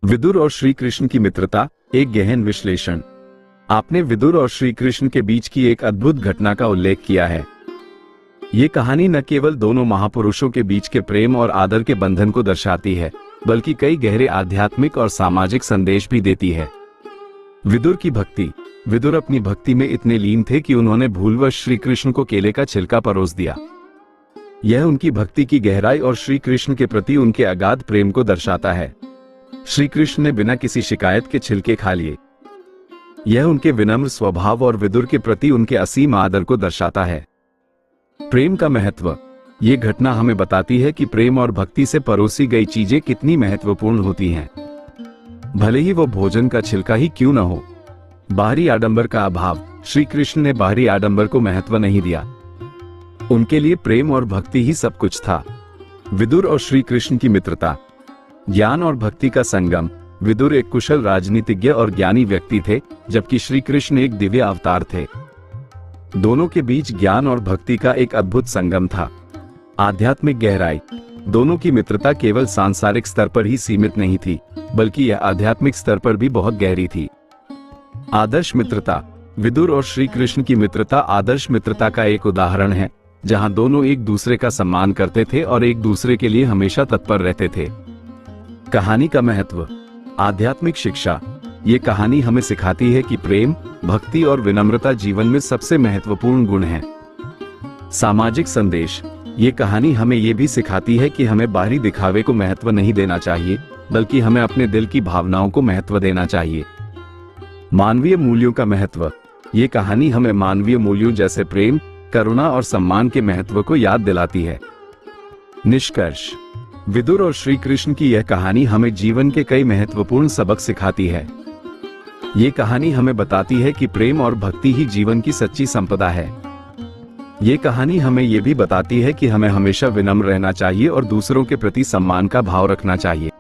विदुर और श्री कृष्ण की मित्रता, एक गहन विश्लेषण। आपने विदुर और श्री कृष्ण के बीच की एक अद्भुत घटना का उल्लेख किया है। ये कहानी न केवल दोनों महापुरुषों के बीच के प्रेम और आदर के बंधन को दर्शाती है, बल्कि कई गहरे आध्यात्मिक और सामाजिक संदेश भी देती है। विदुर की भक्ति। विदुर अपनी भक्ति में इतने लीन थे कि उन्होंने भूलवश श्री कृष्ण को केले का छिलका परोस दिया। यह उनकी भक्ति की गहराई और श्री कृष्ण के प्रति उनके अगाध प्रेम को दर्शाता है। श्री कृष्ण ने बिना किसी शिकायत के छिलके खा लिए। यह उनके विनम्र स्वभाव और विदुर के प्रति उनके असीम आदर को दर्शाता है। प्रेम का महत्व। ये घटना हमें बताती है कि प्रेम और भक्ति से परोसी गई चीजें कितनी महत्वपूर्ण होती हैं, भले ही वो भोजन का छिलका ही क्यों न हो। बाहरी आडंबर का अभाव। श्री कृष्ण ने बाहरी आडंबर को महत्व नहीं दिया। उनके लिए प्रेम और भक्ति ही सब कुछ था। विदुर और श्री कृष्ण की मित्रता। ज्ञान और भक्ति का संगम। विदुर एक कुशल राजनीतिज्ञ और ज्ञानी व्यक्ति थे, जबकि श्री कृष्ण एक दिव्य अवतार थे। दोनों के बीच ज्ञान और भक्ति का एक अद्भुत संगम था। आध्यात्मिक गहराई। दोनों की मित्रता केवल सांसारिक स्तर पर ही सीमित नहीं थी, बल्कि यह आध्यात्मिक स्तर पर भी बहुत गहरी थी। आदर्श मित्रता। विदुर और श्री कृष्ण की मित्रता आदर्श मित्रता का एक उदाहरण है, जहां दोनों एक दूसरे का सम्मान करते थे और एक दूसरे के लिए हमेशा तत्पर रहते थे। कहानी का महत्व। आध्यात्मिक शिक्षा। ये कहानी हमें सिखाती है कि प्रेम, भक्ति और विनम्रता जीवन में सबसे महत्वपूर्ण गुण हैं। सामाजिक संदेश। ये कहानी हमें ये भी सिखाती है कि हमें बाहरी दिखावे को महत्व नहीं देना चाहिए, बल्कि हमें अपने दिल की भावनाओं को महत्व देना चाहिए। मानवीय मूल्यों का महत्व। ये कहानी हमें मानवीय मूल्यों जैसे प्रेम, करुणा और सम्मान के महत्व को याद दिलाती है। निष्कर्ष। विदुर और श्री कृष्ण की यह कहानी हमें जीवन के कई महत्वपूर्ण सबक सिखाती है। ये कहानी हमें बताती है कि प्रेम और भक्ति ही जीवन की सच्ची संपदा है। ये कहानी हमें ये भी बताती है कि हमें हमेशा विनम्र रहना चाहिए और दूसरों के प्रति सम्मान का भाव रखना चाहिए।